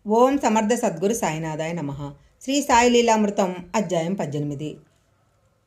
ఓం సమర్థ సద్గురు సాయినాథాయ నమః. శ్రీ సాయి లీలామృతం అధ్యాయం 18.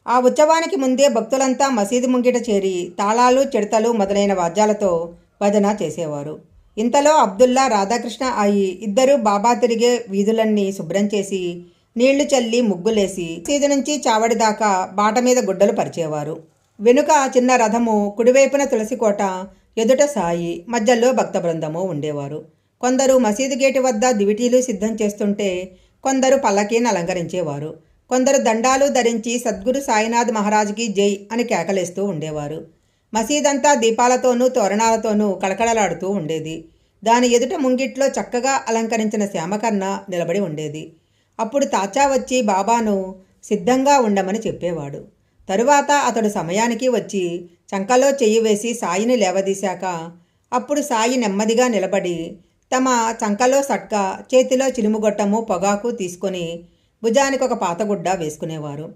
ఆ ఉత్సవానికి ముందే భక్తులంతా మసీదు ముంగిట చేరి తాళాలు, చిడతలు మొదలైన వాద్యాలతో భజన చేసేవారు. ఇంతలో అబ్దుల్లా, రాధాకృష్ణ అయి ఇద్దరు బాబా తిరిగే వీధులన్నీ శుభ్రం చేసి నీళ్లు చల్లి ముగ్గులేసి మసీదు నుంచి చావడి దాకా బాట మీద గుడ్డలు పరిచేవారు. వెనుక చిన్న రథము, కుడివైపున తులసికోట, ఎదుట సాయి, మధ్యలో భక్త బృందము ఉండేవారు. కొందరు మసీదు గేటు వద్ద దివిటీలు సిద్ధం చేస్తుంటే కొందరు పల్లకీని అలంకరించేవారు. కొందరు దండాలు ధరించి సద్గురు సాయినాథ్ మహారాజ్కి జై అని కేకలేస్తూ ఉండేవారు. మసీదంతా దీపాలతోనూ తోరణాలతోనూ కళకళలాడుతూ ఉండేది. దాని ఎదుట ముంగిట్లో చక్కగా అలంకరించిన శ్యామకర్ణ నిలబడి ఉండేది. అప్పుడు తాచా వచ్చి బాబాను సిద్ధంగా ఉండమని చెప్పేవాడు. తరువాత అతడు సమయానికి వచ్చి చంకలో చెయ్యి వేసి సాయిని లేవదీశాక అప్పుడు సాయి నెమ్మదిగా నిలబడి తమ చంకలో సట్కా, చేతిలో చిలుముగొట్టము, పొగాకు తీసుకొని భుజానికి ఒక పాతగుడ్డ వేసుకునేవారు.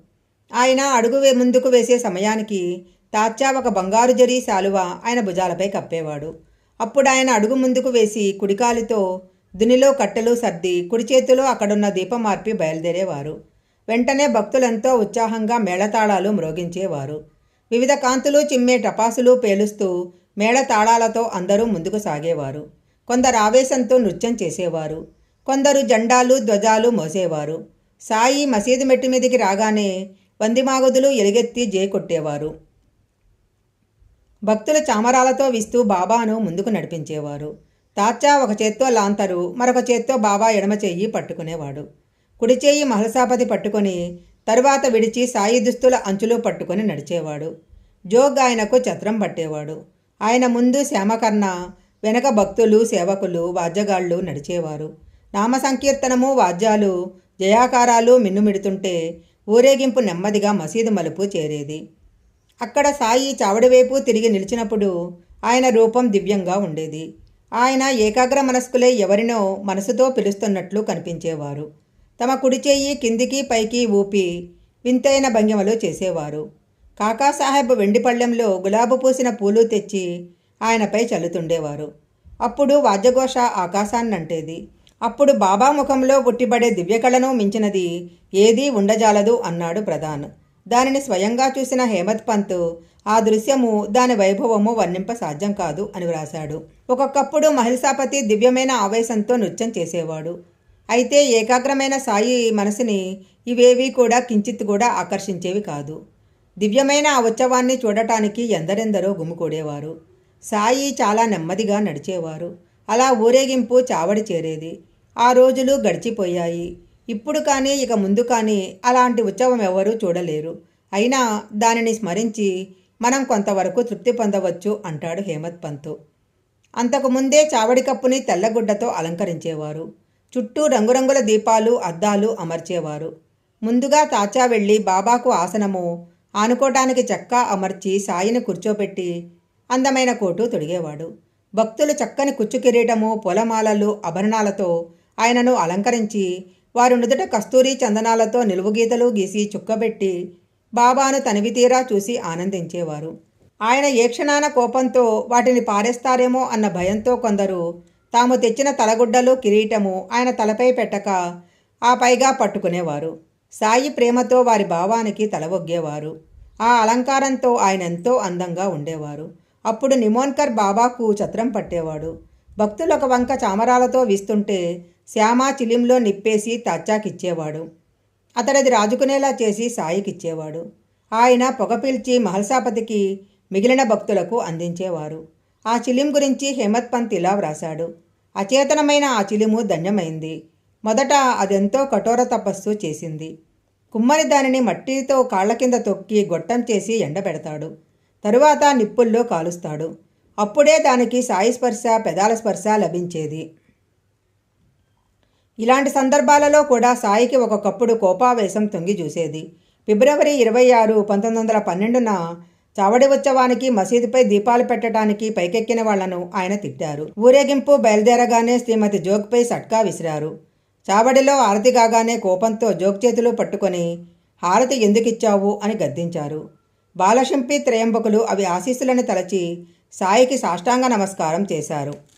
ఆయన అడుగు ముందుకు వేసే సమయానికి తాచా ఒక బంగారు జరీ శాలువ ఆయన భుజాలపై కప్పేవాడు. అప్పుడు ఆయన అడుగు ముందుకు వేసి కుడికాలితో దునిలో కట్టెలు సర్ది కుడి చేతిలో అక్కడున్న దీపం మార్పి బయలుదేరేవారు. వెంటనే భక్తులెంతో ఉత్సాహంగా మేళతాళాలు మ్రోగించేవారు. వివిధ కాంతులు చిమ్మే టపాసులు పేలుస్తూ మేళతాళాలతో అందరూ ముందుకు సాగేవారు. కొందరు ఆవేశంతో నృత్యం చేసేవారు. కొందరు జెండాలు, ధ్వజాలు మోసేవారు. సాయి మసీదు మెట్టు మీదికి రాగానే వందిమాగుదులు ఎలుగెత్తి జై కొట్టేవారు. భక్తులు చామరాలతో విస్తూ బాబాను ముందుకు నడిపించేవారు. తాచా ఒక చేత్తో లాంతరు, మరొక చేత్తో బాబా ఎడమ చెయ్యి పట్టుకునేవాడు. కుడి చెయ్యి మహల్సాపతి పట్టుకొని తరువాత విడిచి సాయి దుస్తుల అంచులు పట్టుకొని నడిచేవాడు. జోగ్ ఆయనకు ఛత్రం పట్టేవాడు. ఆయన ముందు శ్యామకర్ణ, వెనక భక్తులు, సేవకులు, వాద్యగాళ్ళు నడిచేవారు. నామ సంకీర్తనము, వాద్యాలు, జయాకారాలు మిన్నుమిడుతుంటే ఊరేగింపు నెమ్మదిగా మసీదు మలుపు చేరేది. అక్కడ సాయి చావడివైపు తిరిగి నిలిచినప్పుడు ఆయన రూపం దివ్యంగా ఉండేది. ఆయన ఏకాగ్ర మనస్కులై ఎవరినో మనసుతో పిలుస్తున్నట్లు కనిపించేవారు. తమ కుడి చెయ్యి కిందికి పైకి ఊపి వింతైన భంగిమలు చేసేవారు. కాకాసాహెబ్ వెండి పళ్ళెంలో గులాబు పూసిన పూలు తెచ్చి ఆయనపై చల్లుతుండేవారు. అప్పుడు వాద్యఘోష ఆకాశాన్నంటేది. అప్పుడు బాబా ముఖంలో పుట్టిబడే దివ్యకళను మించినది ఏదీ ఉండజాలదు అన్నాడు ప్రధాన్. దానిని స్వయంగా చూసిన హేమత్ పంత్ ఆ దృశ్యము, దాని వైభవము వర్ణింప సాధ్యం కాదు అని వ్రాశాడు. ఒక్కొక్కప్పుడు మహిళసాపతి దివ్యమైన ఆవేశంతో నృత్యం చేసేవాడు. అయితే ఏకాగ్రమైన సాయి మనసుని ఇవేవీ కూడా కించిత్ కూడా ఆకర్షించేవి కాదు. దివ్యమైన ఆ ఉత్సవాన్ని చూడటానికి ఎందరెందరో గుమికూడేవారు. సాయి చాలా నెమ్మదిగా నడిచేవారు. అలా ఊరేగింపు చావడి చేరేది. ఆ రోజులు గడిచిపోయాయి. ఇప్పుడు కానీ ఇక ముందు కానీ అలాంటి ఉత్సవం ఎవరూ చూడలేరు. అయినా దానిని స్మరించి మనం కొంతవరకు తృప్తి పొందవచ్చు అంటాడు హేమత్ పంత్. అంతకుముందే చావడి కప్పుని తెల్లగుడ్డతో అలంకరించేవారు. చుట్టూ రంగురంగుల దీపాలు, అద్దాలు అమర్చేవారు. ముందుగా తాచా వెళ్ళి బాబాకు ఆసనము, ఆనుకోటానికి చెక్కా అమర్చి సాయిని కూర్చోపెట్టి అందమైన కోటు తొడిగేవాడు. భక్తులు చక్కని కుచ్చు కిరీటము, పొలమాలలు, ఆభరణాలతో ఆయనను అలంకరించి వారు నుదుట కస్తూరి చందనాలతో నిలువుగీతలు గీసి చుక్కబెట్టి బాబాను తనివితీరా చూసి ఆనందించేవారు. ఆయన ఏ క్షణాన కోపంతో వాటిని పారేస్తారేమో అన్న భయంతో కొందరు తాము తెచ్చిన తలగుడ్డలు, కిరీటము ఆయన తలపై పెట్టక ఆ పైగా పట్టుకునేవారు. సాయి ప్రేమతో వారి భావానికి తలవొగ్గేవారు. ఆ అలంకారంతో ఆయన ఎంతో అందంగా ఉండేవారు. అప్పుడు నిమోన్కర్ బాబాకు ఛత్రం పట్టేవాడు. భక్తులు ఒక వంక చామరాలతో వీస్తుంటే శ్యామ చిలింలో నిప్పేసి తాచాకిచ్చేవాడు. అతడిది రాజుకునేలా చేసి సాయికిచ్చేవాడు. ఆయన పొగ పీల్చి మహల్సాపతికి, మిగిలిన భక్తులకు అందించేవారు. ఆ చిలిం గురించి హేమత్ పంత్ ఇలా వ్రాశాడు. అచేతనమైన ఆ చిలిము ధన్యమైంది. మొదట అదెంతో కఠోర తపస్సు చేసింది. కుమ్మరి దానిని మట్టితో కాళ్ల కింద తొక్కి గొట్టం చేసి ఎండబెడతాడు. తరువాత నిప్పుల్లో కాలుస్తాడు. అప్పుడే దానికి సాయి స్పర్శ, పెదాల స్పర్శ లభించేది. ఇలాంటి సందర్భాలలో కూడా సాయికి ఒక్కొక్కప్పుడు కోపావేశం తొంగి చూసేది. ఫిబ్రవరి 26, 1912న చావడి ఉత్సవానికి మసీదుపై దీపాలు పెట్టడానికి పైకెక్కిన వాళ్లను ఆయన తిట్టారు. ఊరేగింపు బయలుదేరగానే శ్రీమతి జోగ్పై సట్కా విసిరారు. చావడిలో హారతి కాగానే కోపంతో జోగ్ చేతులు పట్టుకొని హారతి ఎందుకిచ్చావు అని గద్దించారు. బాలశంపి త్రయంబకులు అవి ఆశీస్సులను తలచి సాయికి సాష్టాంగ నమస్కారం చేశారు.